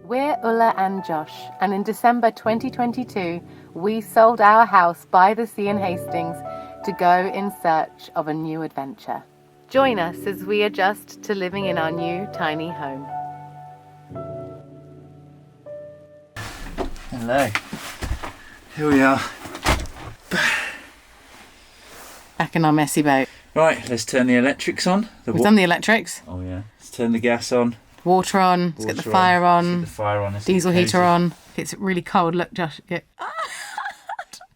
We're Ula and Josh, and in December 2022, we sold our house by the sea in Hastings to go in search of a new adventure. Join us as we adjust to living in our new tiny home. Hello. Here we are. Back in our messy boat. Right, let's turn the electrics on. We've done the electrics. Oh yeah. Let's turn the gas on. Water on. Let's get the fire on. Let's get the fire on. Diesel heater on. It's really cold. Look, Josh.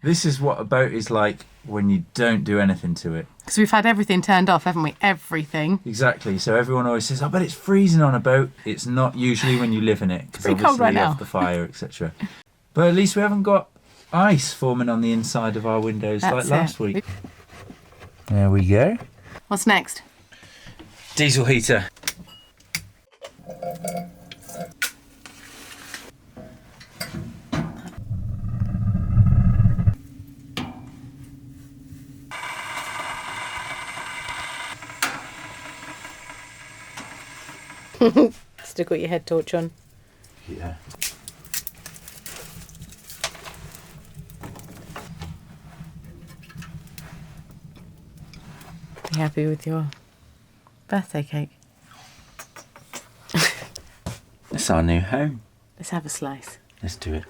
This is what a boat is like when you don't do anything to it. Because we've had everything turned off, haven't we? Everything. Exactly. So everyone always says, "Oh, but it's freezing on a boat." It's not usually when you live in it, because pretty cold right now. Off the fire, etc. But at least we haven't got ice forming on the inside of our windows like last week. There we go. What's next? Diesel heater. Still got your head torch on. Yeah. You happy with your birthday cake? It's our new home. Let's have a slice. Let's do it.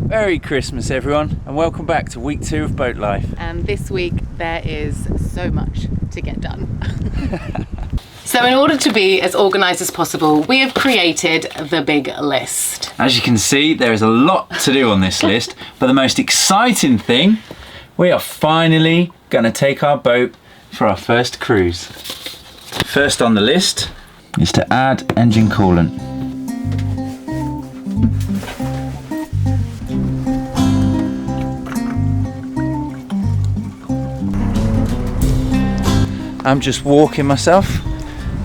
Merry Christmas everyone, and welcome back to week 2 of boat life. And this week there is so much to get done. So in order to be as organised as possible, we have created the big list. As you can see, there is a lot to do on this list, but the most exciting thing, we are finally going to take our boat for our first cruise. First on the list is to add engine coolant. I'm just walking myself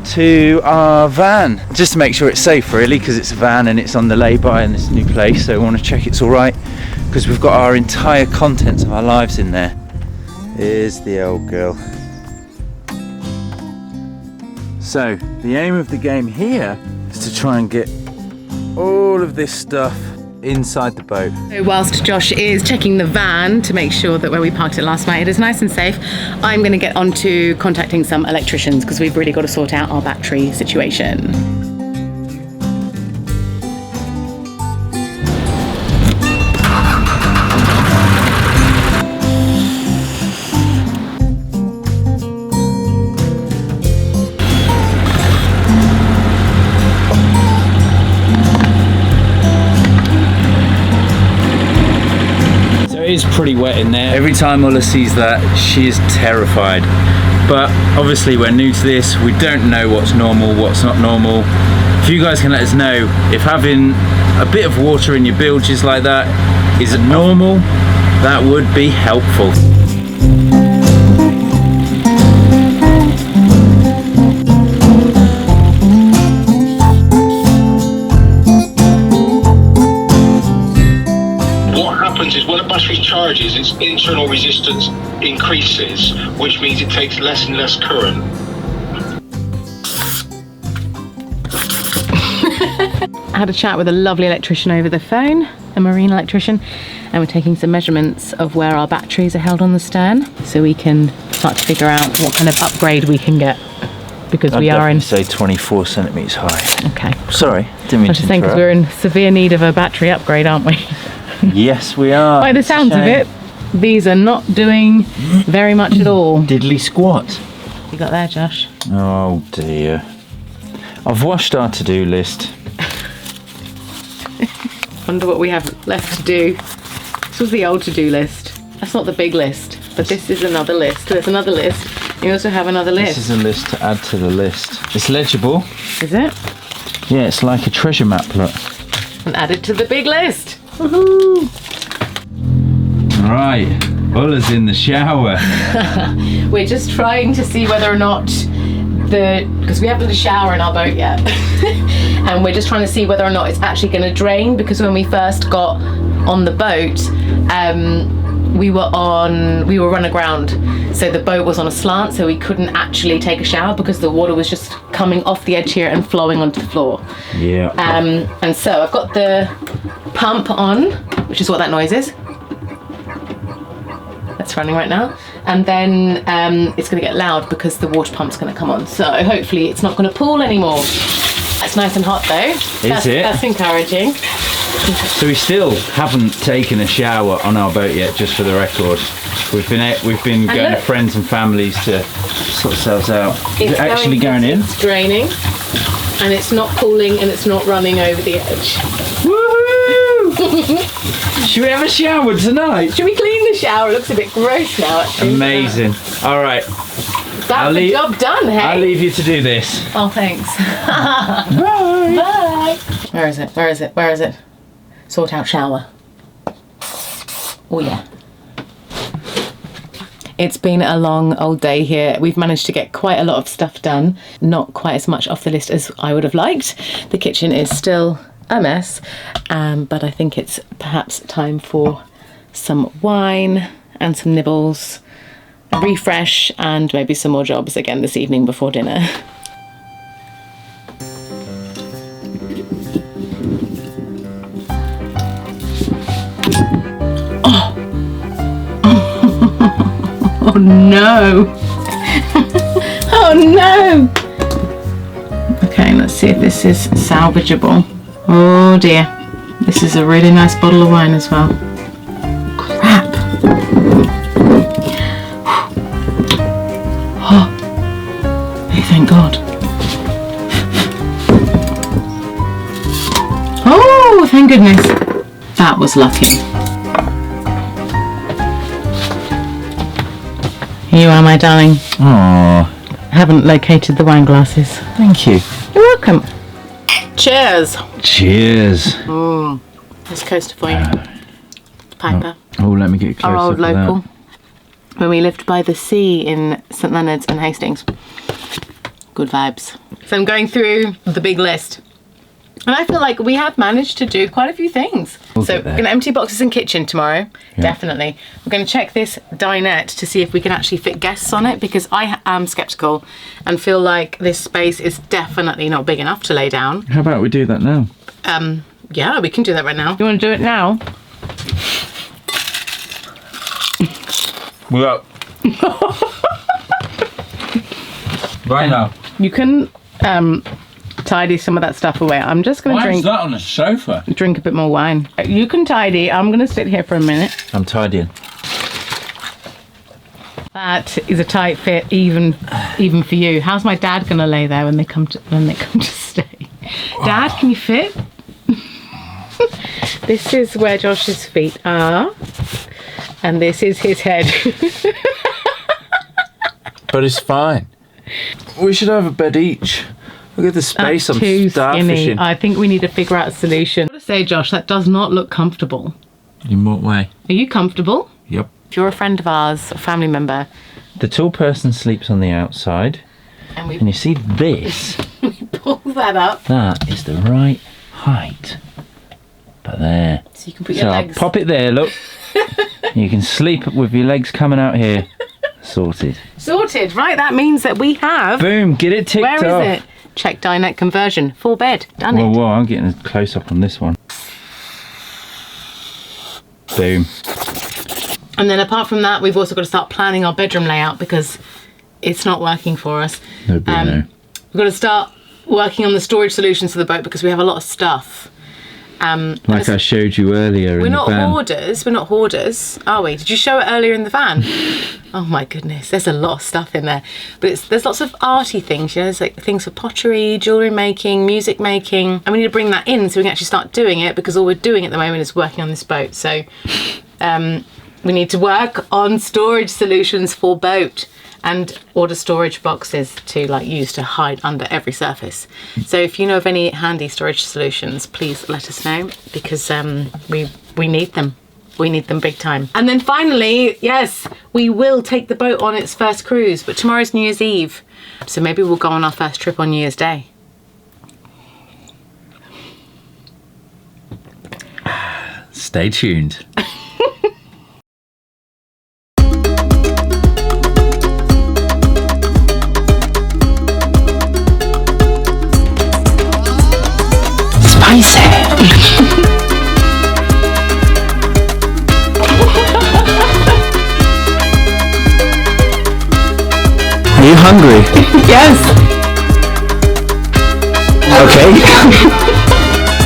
to our van just to make sure it's safe, really, because it's a van and it's on the lay-by in this new place, so we want to check it's all right, because we've got our entire contents of our lives in there. Here's the old girl. So the aim of the game here is to try and get all of this stuff inside the boat. So whilst Josh is checking the van to make sure that where we parked it last night it is nice and safe, I'm going to get on to contacting some electricians, because we've really got to sort out our battery situation. It is pretty wet in there. Every time Ula sees that, she is terrified. But obviously we're new to this, we don't know what's normal, what's not normal. If you guys can let us know if having a bit of water in your bilges like that is normal, that would be helpful. Is when a battery charges, its internal resistance increases, which means it takes less and less current. I had a chat with a lovely electrician over the phone, a marine electrician, and we're taking some measurements of where our batteries are held on the stern, so we can start to figure out what kind of upgrade we can get, because we are in, say 24 centimetres high. Okay. Sorry, didn't mean I was just saying, because we're in severe need of a battery upgrade, aren't we? Yes, we are. By the sounds of it, these are not doing very much at all. Diddly squat. You got there, Josh? Oh dear. I've washed our to-do list. Wonder what we have left to do. This was the old to-do list. That's not the big list, but this is another list. There's another list. You also have another list. This is a list to add to the list. It's legible. Is it? Yeah, it's like a treasure map, look. And add it to the big list. Woohoo! Right, Ula's in the shower. We're just trying to see whether or not because we haven't had a shower in our boat yet. And we're just trying to see whether or not it's actually going to drain, because when we first got on the boat, we were run aground, so the boat was on a slant, so we couldn't actually take a shower because the water was just coming off the edge here and flowing onto the floor. Yeah. And so I've got the pump on, which is what that noise is. That's running right now. And then it's going to get loud because the water pump's going to come on. So hopefully it's not going to pool anymore. It's nice and hot though. That's encouraging. So we still haven't taken a shower on our boat yet, just for the record. We've been going to friends and families to sort ourselves out. Is it actually going in? It's draining, and it's not pooling, and it's not running over the edge. Woohoo! Should we have a shower tonight? Should we clean the shower? It looks a bit gross now, actually. Amazing. All right. That's the job done, hey? I'll leave you to do this. Oh, thanks. Bye. Bye. Where is it? Where is it? Where is it? Sort out shower. Oh yeah. It's been a long old day here. We've managed to get quite a lot of stuff done. Not quite as much off the list as I would have liked. The kitchen is still a mess, but I think it's perhaps time for some wine and some nibbles, a refresh, and maybe some more jobs again this evening before dinner. Oh no! Oh no! Okay, let's see if this is salvageable. Oh dear. This is a really nice bottle of wine as well. Crap! Oh, hey, thank God. Oh, thank goodness. That was lucky. Here you are, my darling. Aww. Haven't located the wine glasses. Thank you. You're welcome. Cheers. Cheers. This coaster for you. Piper. Oh, let me get close. Our old up local. When we lived by the sea in St Leonard's and Hastings. Good vibes. So I'm going through the big list. And I feel like we have managed to do quite a few things. So we're going to empty boxes in kitchen tomorrow, definitely. We're going to check this dinette to see if we can actually fit guests on it, because I am sceptical and feel like this space is definitely not big enough to lay down. How about we do that now? Yeah, we can do that right now. You want to do it now? We're up. Right now. You can tidy some of that stuff away. I'm just going to Why is that on the sofa? Drink a bit more wine. You can tidy. I'm going to sit here for a minute. I'm tidying. That is a tight fit, even for you. How's my dad going to lay there when they come to stay? Dad, can you fit? This is where Josh's feet are, and this is his head. But it's fine. We should have a bed each. Look at the space. That's too skinny. I think we need to figure out a solution. I want to say, Josh, that does not look comfortable. In what way? Are you comfortable? Yep. If you're a friend of ours, a family member. The tall person sleeps on the outside. And you see this? We pull that up. That is the right height. But there. So you can put your legs. I'll pop it there, look. You can sleep with your legs coming out here. Sorted. Sorted. Right, that means that we have... Boom, get it ticked off. Where is it? Check dinette conversion. Full bed. Done it. Whoa, I'm getting a close up on this one. Boom. And then apart from that, we've also got to start planning our bedroom layout because it's not working for us. No bueno. We've got to start working on the storage solutions for the boat because we have a lot of stuff. Like I showed you earlier in the van. We're not hoarders. We're not hoarders, are we? Did you show it earlier in the van? Oh my goodness, there's a lot of stuff in there. But there's lots of arty things, you know, there's like things for pottery, jewellery making, music making. And we need to bring that in so we can actually start doing it, because all we're doing at the moment is working on this boat. So we need to work on storage solutions for boat and order storage boxes to like use to hide under every surface. So if you know of any handy storage solutions, please let us know, because we need them. We need them big time. And then finally, yes, we will take the boat on its first cruise, but tomorrow's New Year's Eve. So maybe we'll go on our first trip on New Year's Day. Stay tuned. spicy. Are you hungry? Yes. Okay.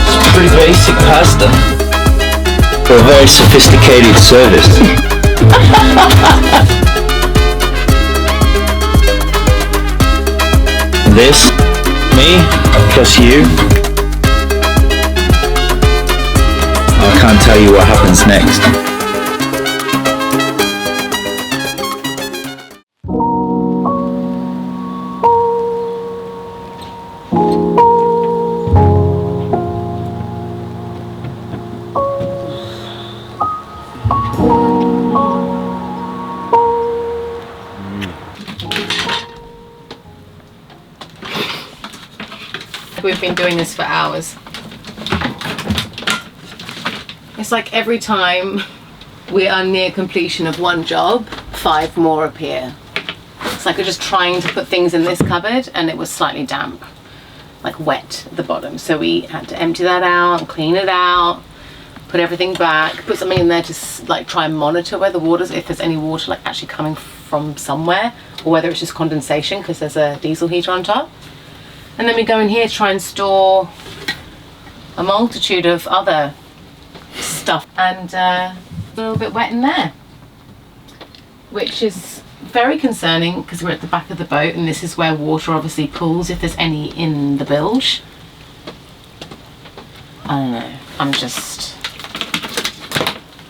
It's pretty basic pasta for a very sophisticated service. This, me, plus you. I can't tell you what happens next. We've been doing this for hours. It's like every time we are near completion of one job, 5 more appear. It's like we're just trying to put things in this cupboard and it was slightly damp, like wet at the bottom. So we had to empty that out and clean it out, put everything back, put something in there to like try and monitor where the water's, if there's any water like actually coming from somewhere, or whether it's just condensation because there's a diesel heater on top. And then we go in here to try and store a multitude of other stuff, and a little bit wet in there, which is very concerning because we're at the back of the boat and this is where water obviously pools if there's any in the bilge. I don't know, I'm a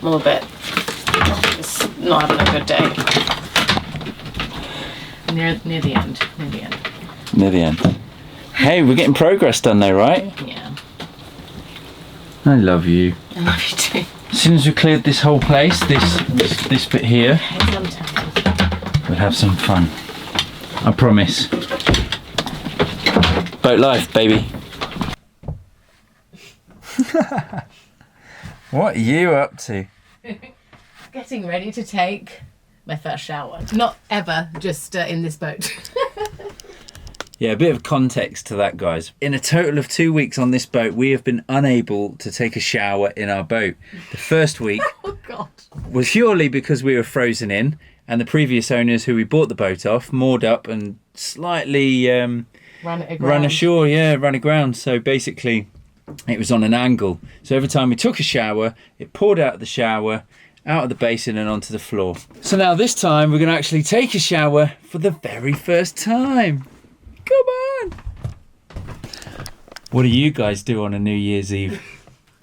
little bit just not having a good day. Near the end. Near the end. Hey, we're getting progress done though, right? Yeah. I love you. I love you too. As soon as we cleared this whole place, this bit here, we'll have some fun. I promise. Boat life, baby. What are you up to? Getting ready to take my first shower. Not ever, just in this boat. Yeah, a bit of context to that, guys. In a total of 2 weeks on this boat, we have been unable to take a shower in our boat. The first week Oh God. was purely because we were frozen in, and the previous owners who we bought the boat off moored up and slightly run aground. So basically it was on an angle. So every time we took a shower, it poured out of the shower, out of the basin and onto the floor. So now this time we're going to actually take a shower for the very first time. Come on! What do you guys do on a New Year's Eve?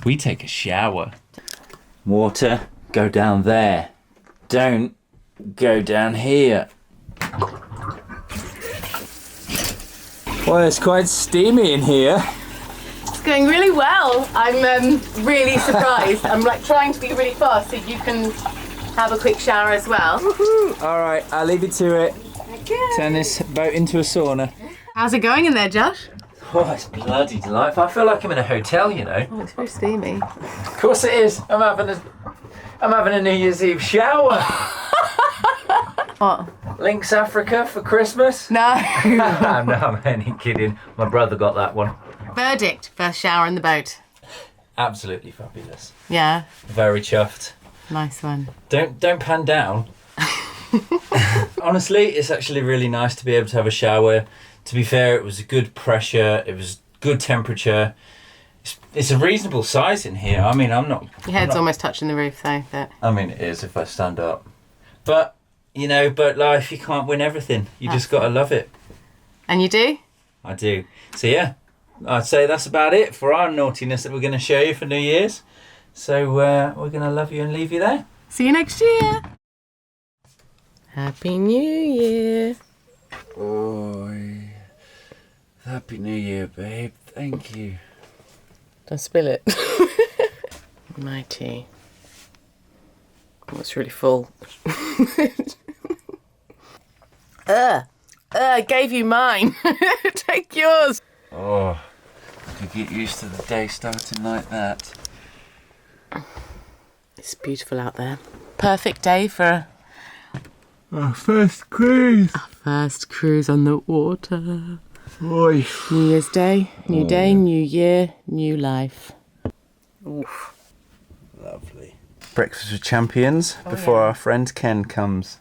We take a shower. Water, go down there. Don't go down here. Well, it's quite steamy in here. It's going really well. I'm really surprised. I'm like trying to be really fast so you can have a quick shower as well. Woohoo! All right, I'll leave you to it. Okay. Turn this boat into a sauna. How's it going in there, Josh? Oh, it's bloody delightful. I feel like I'm in a hotel, you know. Oh, it's very steamy. Of course it is. I'm having a New Year's Eve shower. What? Lynx Africa for Christmas. No. No, I'm only kidding. My brother got that one. Verdict, first shower in the boat. Absolutely fabulous. Yeah, Very chuffed. nice one. Don't pan down. Honestly, it's actually really nice to be able to have a shower. To be fair, it was a good pressure. It was good temperature. It's a reasonable size in here. I mean, Your head's almost touching the roof though. But... I mean, it is if I stand up. But, you know, boat life, you can't win everything. You just got to love it. And you do? I do. So, yeah, I'd say that's about it for our naughtiness that we're going to show you for New Year's. So, we're going to love you and leave you there. See you next year. Happy New Year. Oh, Happy New Year, babe. Thank you. Don't spill it. My tea. Oh, it's really full. I gave you mine. Take yours. Oh, I could get used to the day starting like that. It's beautiful out there. Perfect day for Our first cruise. our first cruise on the water. Oi. New Year's Day, new day, new year, new life. Oof. Lovely. Breakfast with champions before our friend Ken comes.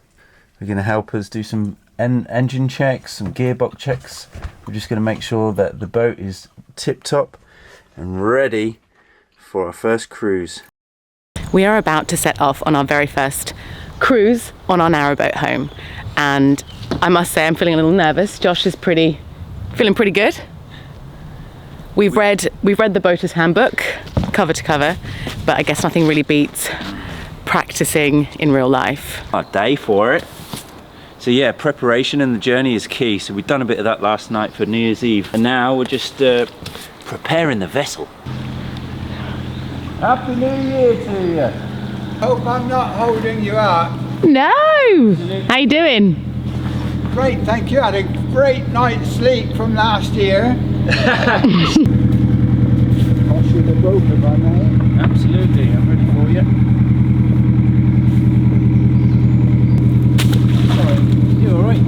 We're going to help us do some engine checks, some gearbox checks. We're just going to make sure that the boat is tip-top and ready for our first cruise. We are about to set off on our very first cruise on our narrowboat home, and I must say I'm feeling a little nervous. Josh is feeling pretty good. We've read the boater's handbook cover to cover, but I guess nothing really beats practicing in real life. Our day for it. So yeah, preparation and the journey is key. So we've done a bit of that last night for New Year's Eve, and now we're just preparing the vessel. Happy New Year to you. Hope I'm not holding you up. No! How you doing? Great, thank you. I had a great night's sleep from last year. I'll shoot the rope if I may. Absolutely, I'm ready for you. Sorry, you alright?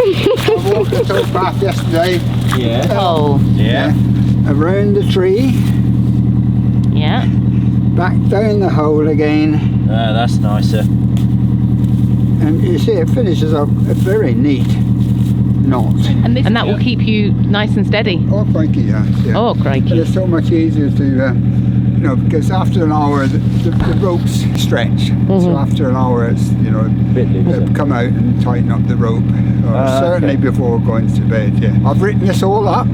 I walked the towpath yesterday. Yeah. Oh. Yeah. Around the tree, Yeah. back down the hole again, That's nicer. and you see it finishes up a very neat knot. And that will keep you nice and steady. Oh, crikey, yeah. Oh, But crikey. it's so much easier to, because after an hour the ropes stretch. So after an hour it's, Bit looser. come out and tighten up the rope. Certainly okay. before going to bed, yeah. I've written this all up.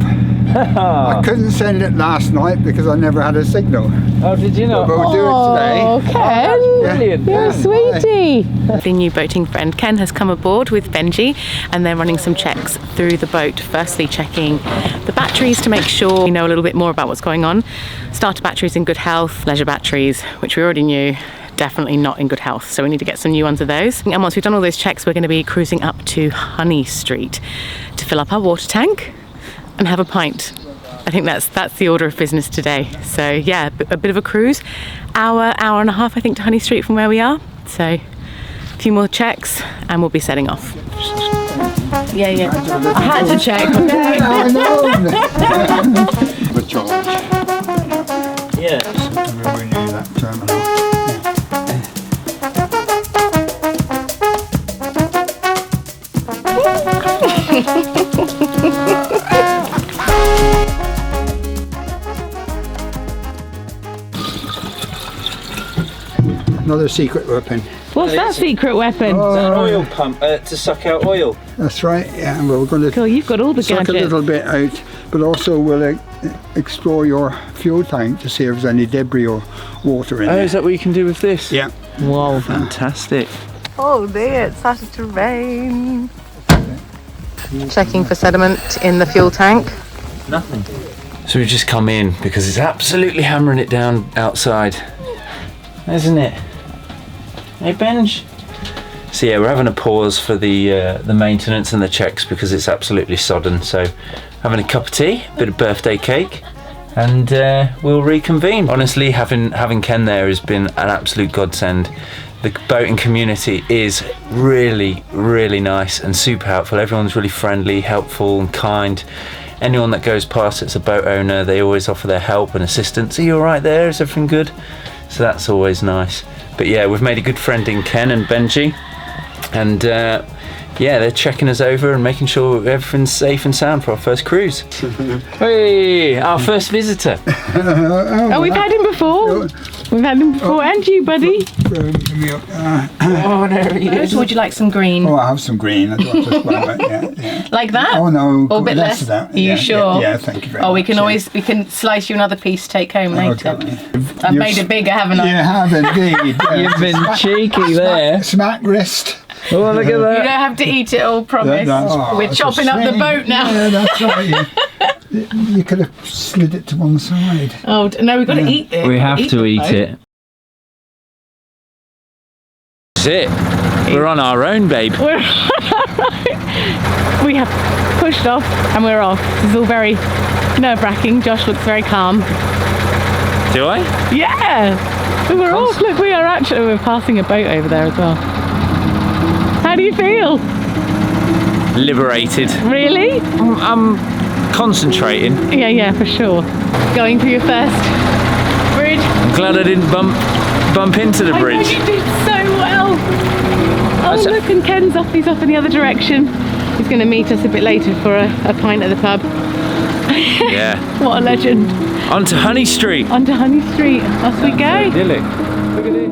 I couldn't send it last night because I never had a signal. Oh, did you not? But we'll do it today. Oh, Ken! Brilliant. You're a Yeah. sweetie! The new boating friend Ken has come aboard with Benji, and they're running some checks through the boat. Firstly, checking the batteries to make sure we know a little bit more about what's going on. Starter batteries in good health, leisure batteries, which we already knew, definitely not in good health, so we need to get some new ones of those. And once we've done all those checks, we're going to be cruising up to Honey Street to fill up our water tank and have a pint. I think that's the order of business today. So yeah, a bit of a cruise, hour and a half I think to Honey Street from where we are. So a few more checks and we'll be setting off. Yeah, I had to check. I know. The charge. Yeah. We knew that terminal. Another secret weapon. What's that secret weapon? Is that an oil pump to suck out oil? That's right, yeah. And we're going to Cool, you've got all the suck gadgets. a little bit out, but also we'll explore your fuel tank to see if there's any debris or water in Oh, there. is that what you can do with this? Yeah. Whoa. Fantastic. Oh dear, it started to rain. Checking for sediment in the fuel tank. Nothing. So we've just come in because it's absolutely hammering it down outside, isn't it? Hey, Benj. So yeah, we're having a pause for the maintenance and the checks because it's absolutely sodden. So having a cup of tea, a bit of birthday cake, and we'll reconvene. Honestly, having Ken there has been an absolute godsend. The boating community is really, really nice and super helpful. Everyone's really friendly, helpful and kind. Anyone that goes past that's a boat owner, they always offer their help and assistance. Are you all right there? Is everything good? So that's always nice. But yeah, we've made a good friend in Ken and Benji, and yeah, they're checking us over and making sure everything's safe and sound for our first cruise. Hey, our first visitor. Oh, we've had him before. We've had him before, and you, buddy. Oh, there he is. Would you like some green? Oh, I have some green. I don't just want it. Yeah. Like that? Oh no, Or a bit less? of that. Are you Yeah, sure? Yeah, thank you very much. Oh, we can yeah. we can slice you another piece to take home later. Okay. I've You're made it bigger, haven't I? You have indeed. You've been cheeky there. Smack wrist. Oh, look at You that. don't have to eat it all, promise. We're it's a chopping up the shame. boat now. Yeah, that's right. You could have slid it to one side. Oh, no, we've got to eat it. We have to eat it. That's it. We're on our own, babe. We're we have pushed off and we're off. This is all very nerve-wracking. Josh looks very calm. Do I? Yeah! We're off. Look, we're passing a boat over there as well. How do you feel? liberated. Really? I'm concentrating. Yeah, for sure. Going for your first bridge. I'm glad I didn't bump into the bridge. I know, you did so well. Oh, look, and Ken's off. He's off in the other direction. He's going to meet us a bit later for a pint at the pub. Yeah. What a legend. On to Honey Street. On to Honey Street. Off we go. Idyllic. Look at this.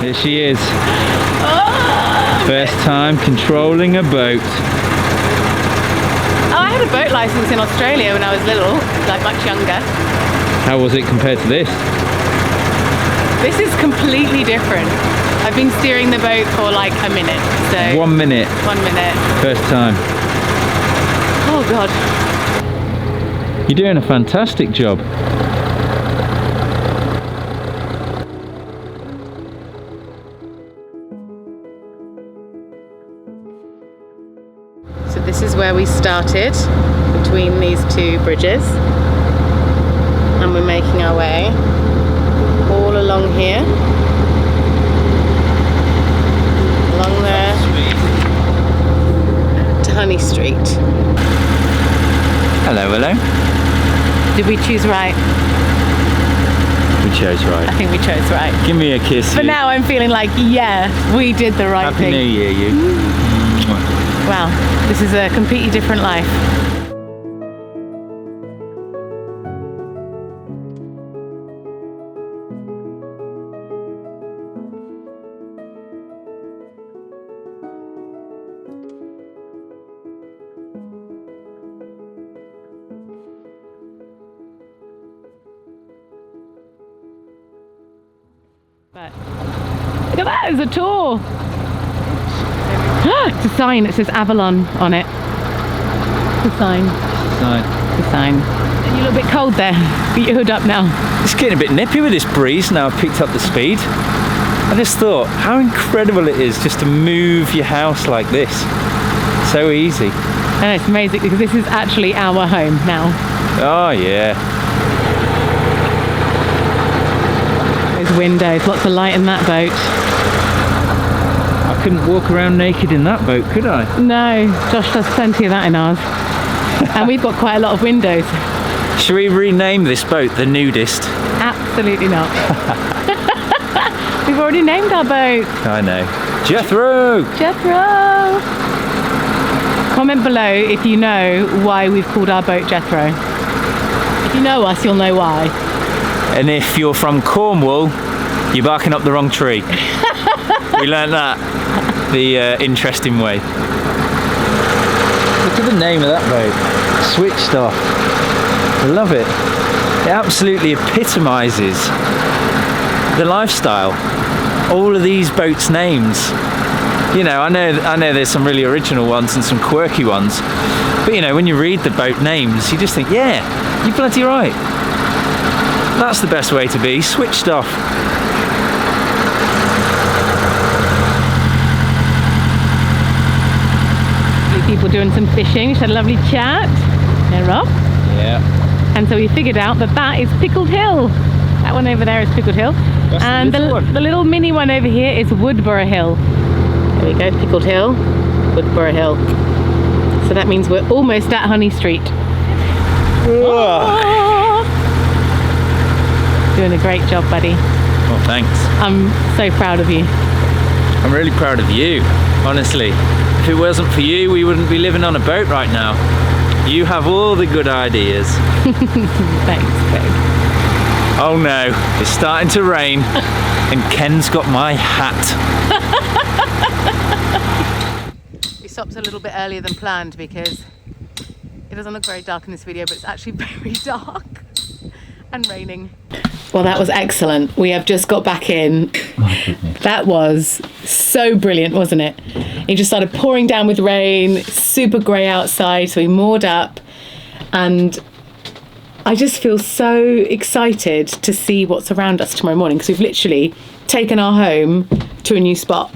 Here she is. First time controlling a boat. Oh, I had a boat license in Australia when I was little, like much younger. How was it compared to this? This is completely different. I've been steering the boat for like a minute, so 1 minute. 1 minute. First time. Oh God. You're doing a fantastic job. So this is where we started, between these two bridges, and we're making our way all along here, along there to Honey Street. Hello, hello. Did we choose right? We chose right. I think we chose right. Give me a kiss. But you. now I'm feeling like, yeah, we did the right Happy thing. New Year, you. Wow, this is a completely different life. But look at that, there's a tour. It's a sign that says Avalon on it. It's a sign. It's a sign. And you're a little bit cold there. Get your hood up now. It's getting a bit nippy with this breeze now I've picked up the speed. I just thought how incredible it is just to move your house like this. So easy. And it's amazing because this is actually our home now. Oh yeah. There's windows, lots of light in that boat. I couldn't walk around naked in that boat, could I? No, Josh does plenty of that in ours. And we've got quite a lot of windows. Should we rename this boat the Nudist? Absolutely not. We've already named our boat. I know. Jethro! Jethro! Comment below if you know why we've called our boat Jethro. If you know us, you'll know why. And if you're from Cornwall, you're barking up the wrong tree. We learnt that the interesting way. Look at the name of that boat. Switched off. I love it. It absolutely epitomises the lifestyle. All of these boats' names. You know, I know there's some really original ones and some quirky ones. But you know, when you read the boat names, you just think, yeah, you're bloody right. That's the best way to be, switched off. People doing some fishing, we had a lovely chat. They're off. Yeah. And so we figured out that that is Pickled Hill. That one over there is Pickled Hill. That's and the little one. the little mini one over here is Woodborough Hill. There we go, Pickled Hill, Woodborough Hill. So that means we're almost at Honey Street. Oh. Doing a great job, buddy. Well, thanks. I'm so proud of you. I'm really proud of you, honestly. If it wasn't for you, we wouldn't be living on a boat right now. You have all the good ideas. Thanks, babe. Oh no, it's starting to rain and Ken's got my hat. We stopped a little bit earlier than planned because it doesn't look very dark in this video, but it's actually very dark and raining. Well, that was excellent. We have just got back in. My goodness. That was so brilliant, wasn't it? It just started pouring down with rain, super grey outside, so we moored up, and I just feel so excited to see what's around us tomorrow morning, because we've literally taken our home to a new spot.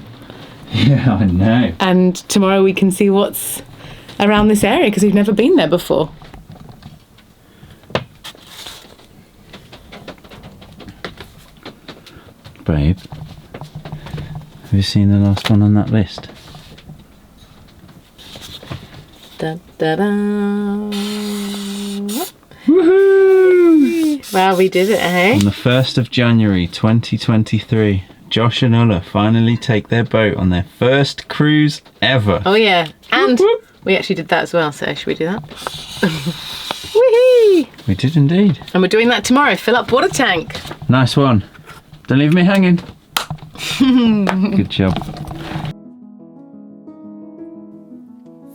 Yeah, I know. And tomorrow we can see what's around this area, because we've never been there before. Babe, have you seen the last one on that list? Dun, da, da. Woohoo! Well, we did it, eh? On the 1st of January 2023, Josh and Ula finally take their boat on their first cruise ever. Oh yeah, and we actually did that as well, so should we do that? Whee! We did indeed. And we're doing that tomorrow, fill up water tank. Nice one. Don't leave me hanging. Good job.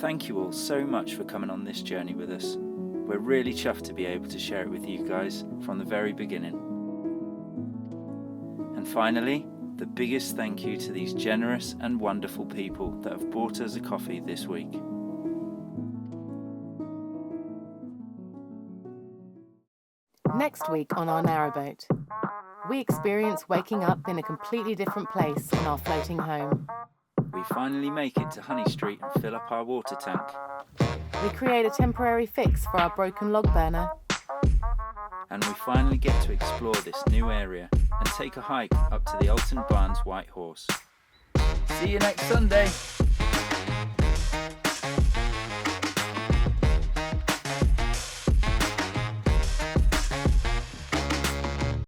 Thank you all so much for coming on this journey with us. We're really chuffed to be able to share it with you guys from the very beginning. And finally, the biggest thank you to these generous and wonderful people that have bought us a coffee this week. Next week on our narrowboat, we experience waking up in a completely different place in our floating home. We finally make it to Honey Street and fill up our water tank. We create a temporary fix for our broken log burner. And we finally get to explore this new area and take a hike up to the Alton Barnes White Horse. See you next Sunday!